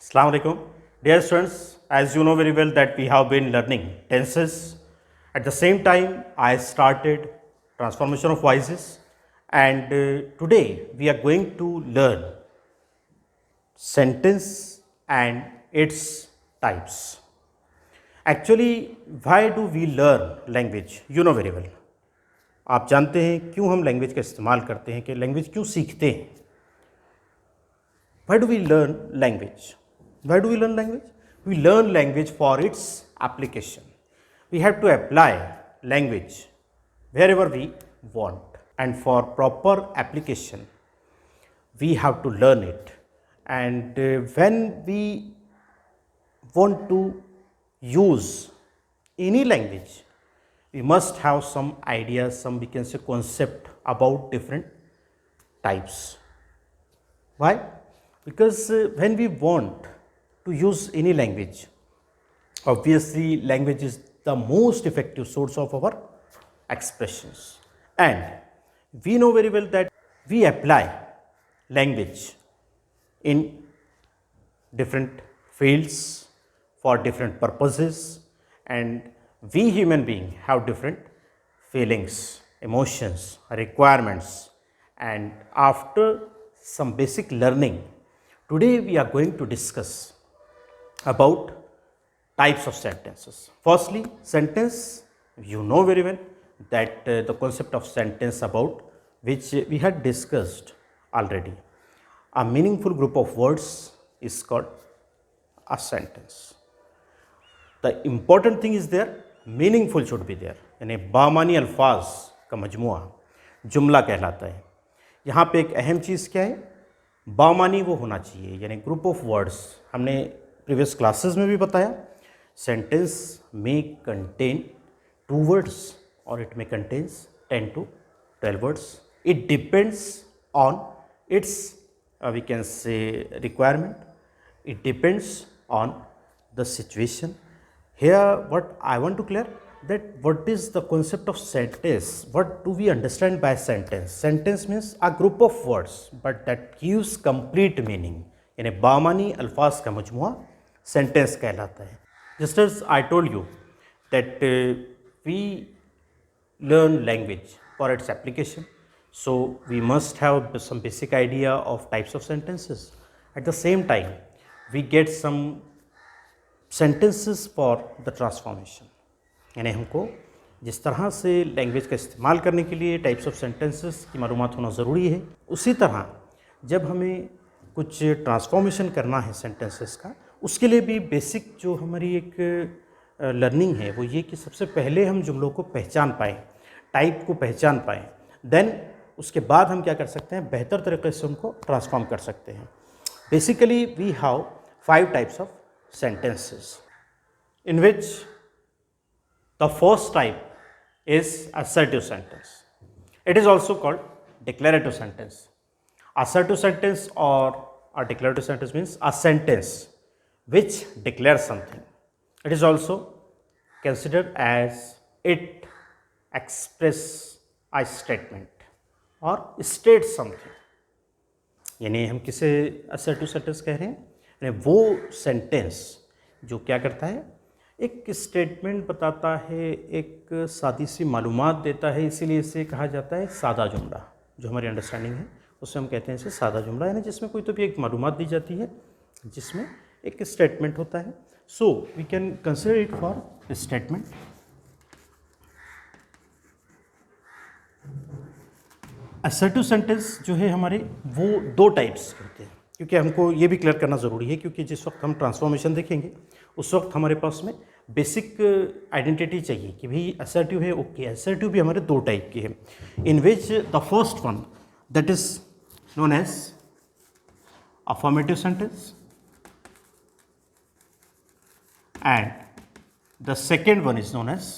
Assalamu alaikum. Dear students, as you know very well that we have been learning tenses. At the same time, I started transformation of voices, and today we are going to learn sentence and its types. Actually, why do we learn language? You know very well. आप जानते हैं क्यों हम language का इस्तेमाल करते हैं, कि लैंग्वेज क्यों सीखते हैं. Why do we learn language? Why do we learn language? We learn language for its application. We have to apply language wherever we want, and for proper application, we have to learn it. And when we want to use any language, we must have some ideas, some we can say concept about different types. Why? Because when we want to use any language, obviously language is the most effective source of our expressions, and we know very well that we apply language in different fields for different purposes, and we human beings have different feelings, emotions, requirements, and after some basic learning, today we are going to discuss about types of sentences. Firstly, sentence, you know very well that the concept of sentence about which we had discussed already. A meaningful group of words is called a sentence. The important thing is there, meaningful should be there. यानी बामानी अल्फाज का मजमुआ जुमला कहलाता है. यहाँ पे एक अहम चीज़ क्या है, बामानी वो होना चाहिए, यानी ग्रुप ऑफ वर्ड्स. हमने प्रीवियस क्लासेस में भी बताया, सेंटेंस में कंटेन 2 words और इट में contains 10 to 12 words. It depends on it's we can say requirement. It depends on the situation. Here what I want to clear, that what is the concept of sentence, what do we understand by sentence. Sentence means a group of words but that gives complete meaning, यानी बामानी अल्फाज का मजमुआ sentence कहलाता है. Just as I told you that we learn language for its application, so we must have some basic idea of types of sentences. At the same time, we get some sentences for the transformation, यानी हमको जिस तरह से language का इस्तेमाल करने के लिए टाइप्स ऑफ सेंटेंसेस की मालूमात होना ज़रूरी है, उसी तरह जब हमें कुछ ट्रांसफॉर्मेशन करना है सेंटेंसेस का, उसके लिए भी बेसिक जो हमारी एक लर्निंग है वो ये कि सबसे पहले हम जुमलों को पहचान पाएँ, टाइप को पहचान पाएँ, देन उसके बाद हम क्या कर सकते हैं, बेहतर तरीके से उनको ट्रांसफॉर्म कर सकते हैं. Basically we have 5 types of sentences, in which the first type is assertive sentence. It is also called declarative sentence. Assertive sentence or a declarative sentence means a sentence which declares something. It is also considered as it express a statement or states something. यानी हम किसे assertive sentence कह रहे हैं, वो sentence जो क्या करता है, एक स्टेटमेंट बताता है, एक सादी सी मालूमात देता है, इसीलिए इसे कहा जाता है सादा जुमला. जो हमारी अंडरस्टैंडिंग है उससे हम कहते हैं इसे सादा जुमला, यानी जिसमें कोई तो भी एक मालूमात दी जाती है, जिसमें एक स्टेटमेंट होता है. So we can consider it for statement. Assertive sentence जो है हमारे, वो 2 टाइप्स होते हैं, क्योंकि हमको ये भी क्लियर करना ज़रूरी है, क्योंकि जिस वक्त हम ट्रांसफॉर्मेशन देखेंगे उस वक्त हमारे पास में बेसिक आइडेंटिटी चाहिए कि भाई असर्टिव है, ओके. असर्टिव भी हमारे 2 टाइप के हैं, in which the first one that is known as affirmative sentence and the second one is known as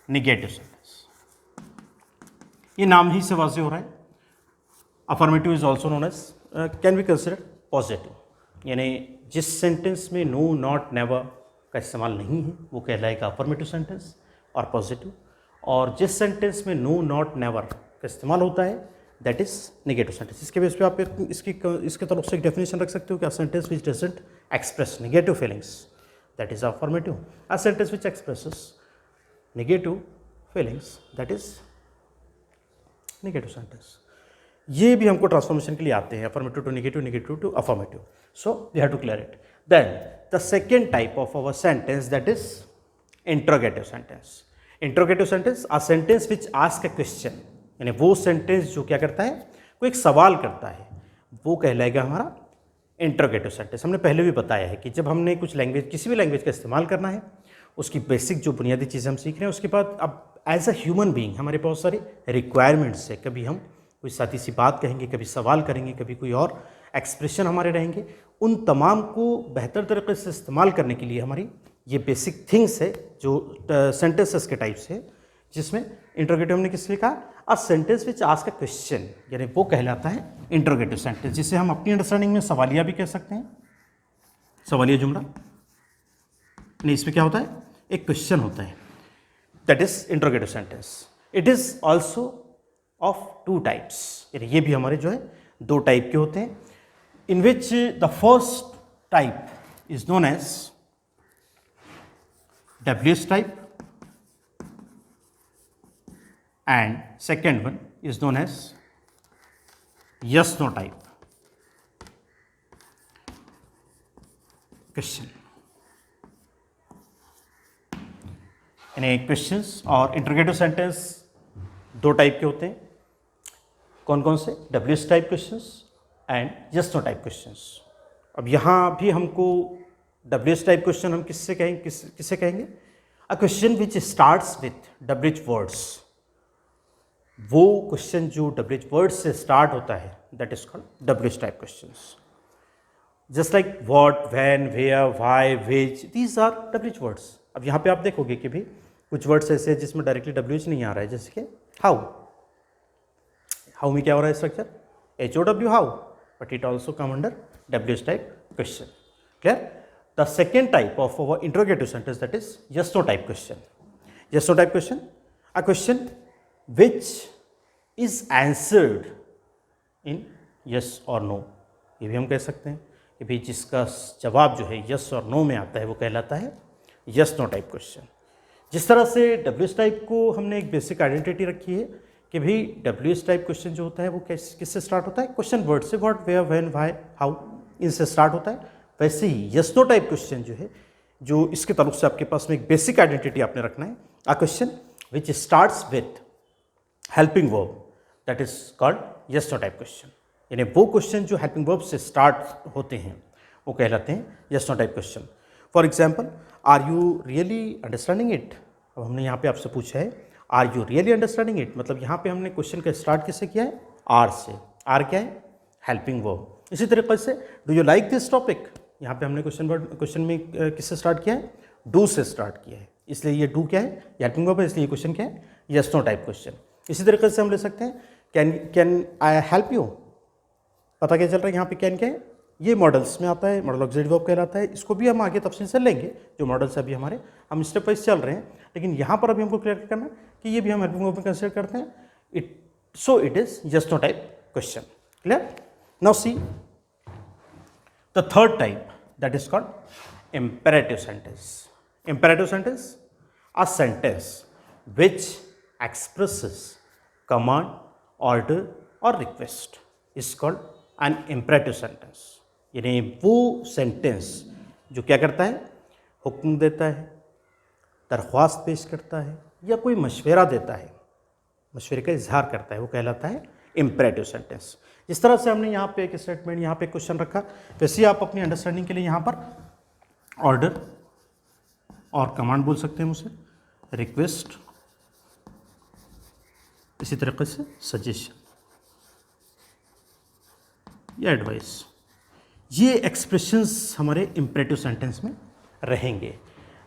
negative sentence. ये नाम ही से वाज़ेह हो रहा है. Affirmative is also known as can be consider positive, यानी जिस सेंटेंस में नो, नॉट, नेवर का इस्तेमाल नहीं है वो कहलाएगा अफर्मेटिव सेंटेंस और पॉजिटिव, और जिस सेंटेंस में नो, नॉट, नेवर का इस्तेमाल होता है दैट इज नेगेटिव सेंटेंस। इसके बेस पे आप इसके तरफ से एक डेफिनेशन रख सकते हो कि a sentence which doesn't express negative feelings that is affirmative. A sentence which expresses negative feelings that is negative sentence. ये भी हमको ट्रांसफॉर्मेशन के लिए आते हैं, affirmative to negative, negative to affirmative. So we have to clear it. Then the second type of our sentence that is interrogative sentence. Interrogative sentence a sentence which ask a question, यानी वो sentence जो क्या करता है, कोई एक सवाल करता है, वो कहलाएगा हमारा इंट्रोगेटिव सेंटेंस। हमने पहले भी बताया है कि जब हमने कुछ लैंग्वेज, किसी भी लैंग्वेज का इस्तेमाल करना है, उसकी बेसिक जो बुनियादी चीज़ें हम सीख रहे हैं, उसके बाद अब एज अ ह्यूमन बीइंग हमारे बहुत सारे रिक्वायरमेंट्स है। कभी हम कोई सादी सी बात कहेंगे, कभी सवाल करेंगे, कभी कोई और एक्सप्रेशन हमारे रहेंगे। उन तमाम को बेहतर तरीके से इस्तेमाल करने के लिए हमारी ये बेसिक थिंग्स है जो सेंटेंसेस के टाइप्स है, जिसमें इंट्रोगेटिव हमने किस लिए कहा, अ sentence which ask a question, यानी वो कहलाता है इंट्रोगेटिव सेंटेंस, जिसे हम अपनी अंडरस्टैंडिंग में सवालिया भी कह सकते हैं, सवालिया जुमला। नहीं, इसमें क्या होता है, एक क्वेश्चन होता है, that is interrogative sentence. It is also of two types, यानी ये भी हमारे जो है दो टाइप के होते हैं, in which the first type is known as WH type and second one is known as yes no type question। यानी क्वेश्चंस और इंटरोगेटिव सेंटेंस दो टाइप के होते हैं। कौन कौन से, WH type questions and yes no type questions. अब यहाँ भी हमको WH टाइप क्वेश्चन हम किससे कहेंगे, a question which starts with WH words. वो क्वेश्चन जो WH वर्ड्स से स्टार्ट होता है that is called WH type questions. Just like what, when, where, why, which, these are WH words. अब यहाँ पे आप देखोगे कि भी कुछ वर्ड्स ऐसे हैं जिसमें डायरेक्टली WH नहीं आ रहा है, जैसे कि हाउ। हाउ में क्या हो रहा है structure, HOW how, but it also come under WH type question. Clear. The second type of our interrogative sentence, that is yes no type question. Yes no type question, a question which is answered in yes or no। ये भी हम कह सकते हैं कि भाई जिसका जवाब जो है yes और no में आता है वो कहलाता है yes no type question। जिस तरह से WH टाइप को हमने एक बेसिक आइडेंटिटी रखी है कि भाई WH टाइप क्वेश्चन जो होता है वो किससे स्टार्ट होता है, क्वेश्चन वर्ड से, what, where, when, why, how, इनसे स्टार्ट होता है। वैसे ही yes no टाइप क्वेश्चन जो है, जो इसके ताल्लुक से आपके पास में एक बेसिक आइडेंटिटी आपने रखना है, अ question which starts with helping verb that is called yes no type question. यानी वो क्वेश्चन जो हेल्पिंग वर्ब से स्टार्ट होते हैं वो कहलाते हैं yes no type question. For example, are you really understanding it. अब हमने यहाँ पे आपसे पूछा है are you really understanding it, मतलब यहाँ पे हमने क्वेश्चन का स्टार्ट किससे किया है, आर से। आर क्या है, हेल्पिंग वर्ब। इसी तरीके से do you like this topic, यहाँ पे हमने क्वेश्चन में किससे स्टार्ट किया है, डू से स्टार्ट किया है, इसलिए ये डू क्या है, हेल्पिंग वर्ब है, इसलिए ये क्वेश्चन क्या है, यस नो टाइप क्वेश्चन। इसी तरीके से हम ले सकते हैं कैन आई हेल्प यू। पता क्या चल रहा है यहाँ पे कैन क्या है, ये मॉडल्स में आता है, मॉडल ऑक्सिलरी वर्ब कहलाता है। इसको भी हम आगे तफसील से लेंगे, जो मॉडल्स अभी हमारे हम स्टेप वाइज चल रहे हैं, लेकिन यहाँ पर अभी हमको क्लियर करना है कि ये भी हम हेल्पिंग वर्ब में कंसिडर करते हैं। It is yes no type question. Clear. Now see the third type, that is called imperative sentence। Imperative sentence, a sentence which expresses command, order or request is called an imperative sentence। यानी वो sentence जो क्या करता है, हुक्म देता है, दरख्वास्त पेश करता है या कोई मशवरा देता है, मशवरे का इजहार करता है, वो कहलाता है इम्परेटिव सेंटेंस। जिस तरह से हमने यहाँ पे एक स्टेटमेंट, यहाँ पे क्वेश्चन रखा, वैसे ही आप अपनी अंडरस्टैंडिंग के लिए यहाँ पर ऑर्डर और कमांड बोल सकते हैं उसे, रिक्वेस्ट, इसी तरीके से सजेशन या एडवाइस, ये एक्सप्रेशंस हमारे इम्परेटिव सेंटेंस में रहेंगे।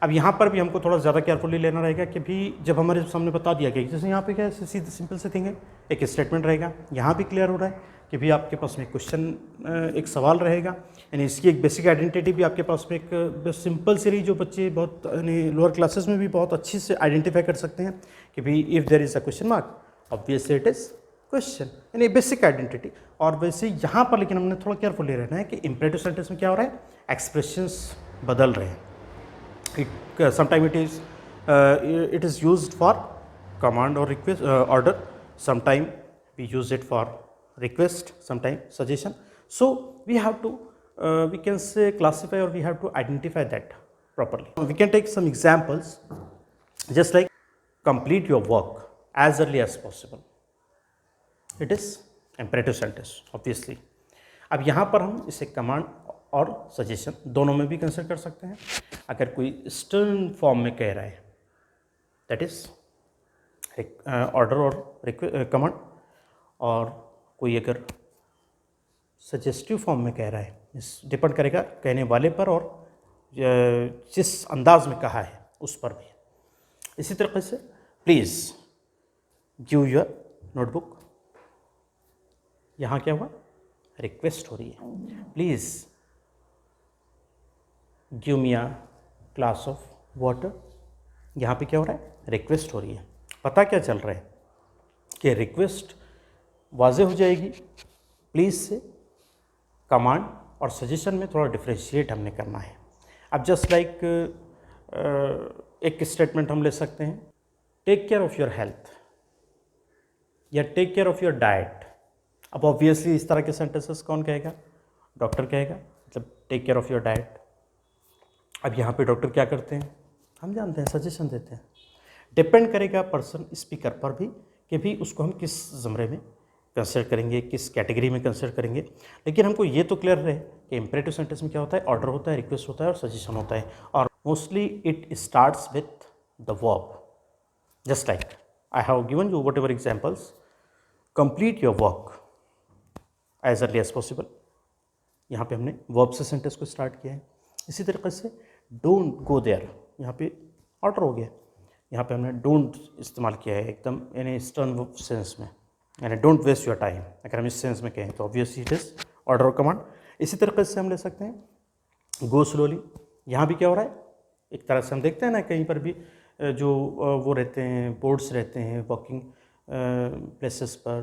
अब यहाँ पर भी हमको थोड़ा ज़्यादा केयरफुली लेना रहेगा कि भी जब हमारे सामने बता दिया गया, जैसे यहाँ पे क्या है, सीधी सिंपल से थिंग है, एक स्टेटमेंट रहेगा, यहाँ भी क्लियर हो रहा है कि भी आपके पास में क्वेश्चन, एक सवाल रहेगा, यानी इसकी एक बेसिक आइडेंटिटी भी आपके पास में एक सिंपल से रही, जो बच्चे बहुत यानी लोअर क्लासेस में भी बहुत अच्छी से आइडेंटिफाई कर सकते हैं कि भाई if there is a question mark obviously it is question, यानी बेसिक आइडेंटिटी। और वैसे यहाँ पर लेकिन हमने थोड़ा केयरफुली रहना है कि इम्परेटिव सेंटेंस में क्या हो रहा है, एक्सप्रेशंस बदल रहे हैं। Sometime it is used for command or request order, sometime we use it for request, sometime suggestion. So we have to we can say classify, or we have to identify that properly. We can take some examples, just like complete your work as early as possible. It is imperative sentence obviously. अब यहाँ पर हम इसे command और suggestion दोनों में भी consider कर सकते हैं। अगर कोई स्टर्न फॉर्म में कह रहा है, दैट इज ऑर्डर और कमांड, और कोई अगर सजेस्टिव फॉर्म में कह रहा है, इस डिपेंड करेगा कहने वाले पर और जिस अंदाज में कहा है उस पर भी। इसी तरीके से प्लीज़ गिव योर नोटबुक, यहाँ क्या हुआ, रिक्वेस्ट हो रही है, please give me a glass of water, यहाँ पे क्या हो रहा है, रिक्वेस्ट हो रही है। पता क्या चल रहा है कि रिक्वेस्ट वाज़े हो जाएगी प्लीज़ से, कमांड और सजेशन में थोड़ा डिफ्रेंशिएट हमने करना है। अब जस्ट लाइक एक स्टेटमेंट हम ले सकते हैं, take care of your health या take care of your diet. अब ऑब्वियसली इस तरह के सेंटेंसेस कौन कहेगा, डॉक्टर कहेगा, मतलब take care of your diet. अब यहाँ पे डॉक्टर क्या करते हैं हम जानते हैं, सजेशन देते हैं। डिपेंड करेगा पर्सन स्पीकर पर भी कि भी उसको हम किस ज़मरे में कंसिडर करेंगे, किस कैटेगरी में कंसिडर करेंगे। लेकिन हमको ये तो क्लियर रहे कि इम्परेटिव सेंटेंस में क्या होता है, ऑर्डर होता है, रिक्वेस्ट होता है और सजेशन होता है, और mostly it starts with the verb. Just like I have given you whatever examples, complete your work as early as possible, यहाँ पे हमने वर्ब से सेंटेंस को स्टार्ट किया है। इसी तरीके से डोंट गो देयर, यहाँ पे ऑर्डर हो गया, यहाँ पे हमने डोंट इस्तेमाल किया है एकदम यानी स्टर्न सेंस में, यानी डोंट वेस्ट योर टाइम। अगर हम इस सेंस में कहें तो ऑब्वियसली इट इज़ ऑर्डर और कमांड। इसी तरीके से हम ले सकते हैं गो स्लोली, यहाँ भी क्या हो रहा है, एक तरह से हम देखते हैं ना कहीं पर भी जो वो रहते हैं, बोर्ड्स रहते हैं वॉकिंग प्लेसेस पर,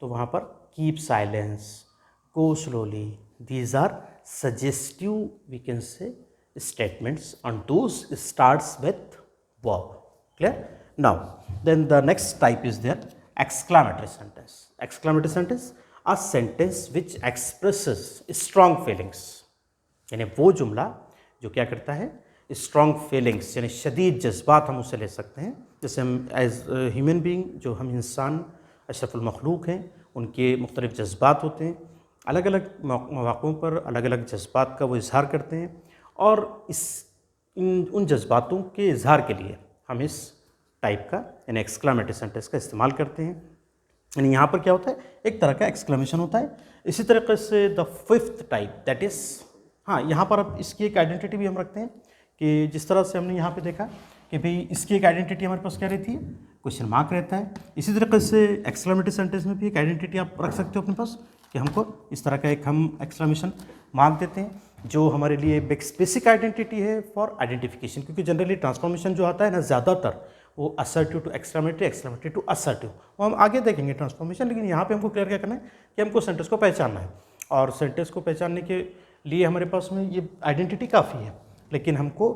तो वहाँ पर keep silence, go slowly, these are suggestive we can say statements and those starts with verb. Clear? Now then the next type is there exclamatory sentence. Exclamatory sentence, a sentence which expresses strong feelings, यानी वो जुमला जो क्या करता है, strong feelings यानी शदीद जज्बात हम उसे ले सकते हैं। जैसे हम एज ह्यूमन बीइंग, जो हम इंसान अशरफुल मखलूक हैं, उनके मुख्तलिफ जज्बात होते हैं, अलग अलग मौक़ों पर अलग अलग जज्बात का वो इज़हार करते हैं, और उन जज्बातों के इज़हार के लिए हम इस टाइप का यानी एक्सक्लामेटरी सेंटेंस का इस्तेमाल करते हैं। यानी यहाँ पर क्या होता है, एक तरह का एक्सक्लेमेशन होता है। इसी तरीके से the fifth type that is, हाँ यहाँ पर अब इसकी एक आइडेंटिटी भी हम रखते हैं कि जिस तरह से हमने यहाँ पे देखा कि भाई इसकी एक आइडेंटिटी हमारे पास क्या रहती है, क्वेश्चन मार्क रहता है। इसी तरीके से एक्सक्लेमेटरी सेंटेंस में भी एक आइडेंटिटी आप रख सकते हो अपने पास कि हमको इस तरह का एक हम एक्सक्लेमेशन मार्क देते हैं, जो हमारे लिए बेसिक आइडेंटिटी है फॉर आइडेंटिफिकेशन। क्योंकि जनरली ट्रांसफॉर्मेशन जो आता है ना, ज़्यादातर वो assertive to exclamatory, exclamatory to assertive, वो हम आगे देखेंगे ट्रांसफॉर्मेशन। लेकिन यहाँ पे हमको क्लियर क्या करना है कि हमको सेंटेंस को पहचानना है, और सेंटेंस को पहचानने के लिए हमारे पास में ये आइडेंटिटी काफ़ी है। लेकिन हमको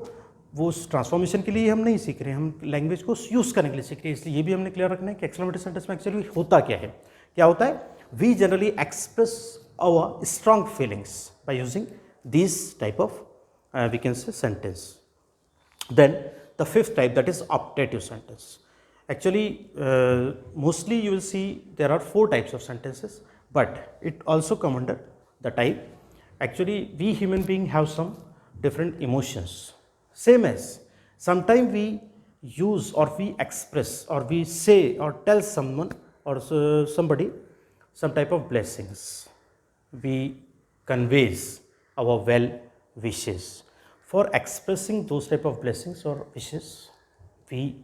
वो ट्रांसफॉर्मेशन के लिए हम नहीं सीख रहे हैं, हम लैंग्वेज को यूज़ करने के लिए सीख रहे हैं। इसलिए ये भी हमने क्लियर रखना है कि एक्सक्लेमेटरी सेंटेंस में एक्चुअली होता क्या है। क्या होता है, we generally express our strong feelings by using this type of we can say sentence. Then the fifth type that is optative sentence. Actually, mostly you will see there are 4 types of sentences, but it also come under the type. Actually, we human being have some different emotions. Same as sometimes we use or we express or we say or tell someone or somebody some type of blessings. We conveys our well wishes. For expressing those type of blessings or wishes, we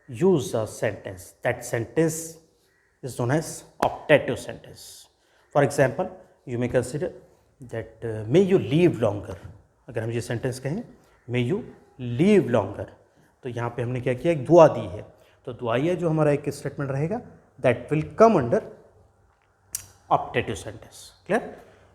use a sentence. That sentence is known as optative sentence. For example, you may consider that may you live longer. अगर हम ये sentence कहें may you live longer, तो यहाँ पे हमने क्या किया, एक दुआ दी है। तो दुआइया जो हमारा एक स्टेटमेंट रहेगा that will come under optative sentence. Clear?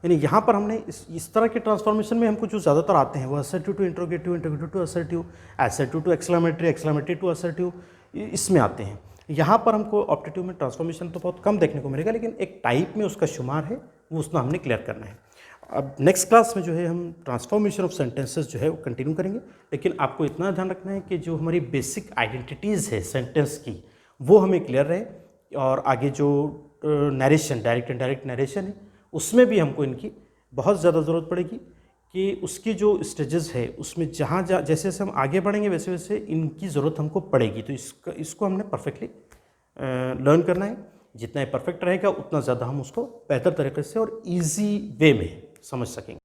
यानी यहाँ पर हमने इस तरह के ट्रांसफॉर्मेशन में हमको जो ज़्यादातर आते हैं वो assertive to interrogative, interrogative to assertive, assertive to exclamatory, exclamatory to assertive, इसमें आते हैं। यहाँ पर हमको ऑप्टेटिव में ट्रांसफॉर्मेशन तो बहुत कम देखने को मिलेगा, लेकिन एक टाइप में उसका शुमार है, वो उसमें हमने क्लियर करना है। अब नेक्स्ट क्लास में जो है हम ट्रांसफॉर्मेशन ऑफ सेंटेंसेस जो है वो कंटिन्यू करेंगे, लेकिन आपको इतना ध्यान रखना है कि जो हमारी बेसिक आइडेंटिटीज़ है सेंटेंस की वो हमें क्लियर रहे, और आगे जो narration, direct and direct narration है, उसमें भी हमको इनकी बहुत ज़्यादा ज़रूरत पड़ेगी कि उसकी जो स्टेजेस है उसमें जहाँ जैसे जैसे हम आगे बढ़ेंगे वैसे वैसे इनकी ज़रूरत हमको पड़ेगी। तो इसको हमने परफेक्टली लर्न करना है। जितना ये परफेक्ट रहेगा उतना ज़्यादा हम उसको बेहतर तरीके से और इजी वे में समझ सकेंगे।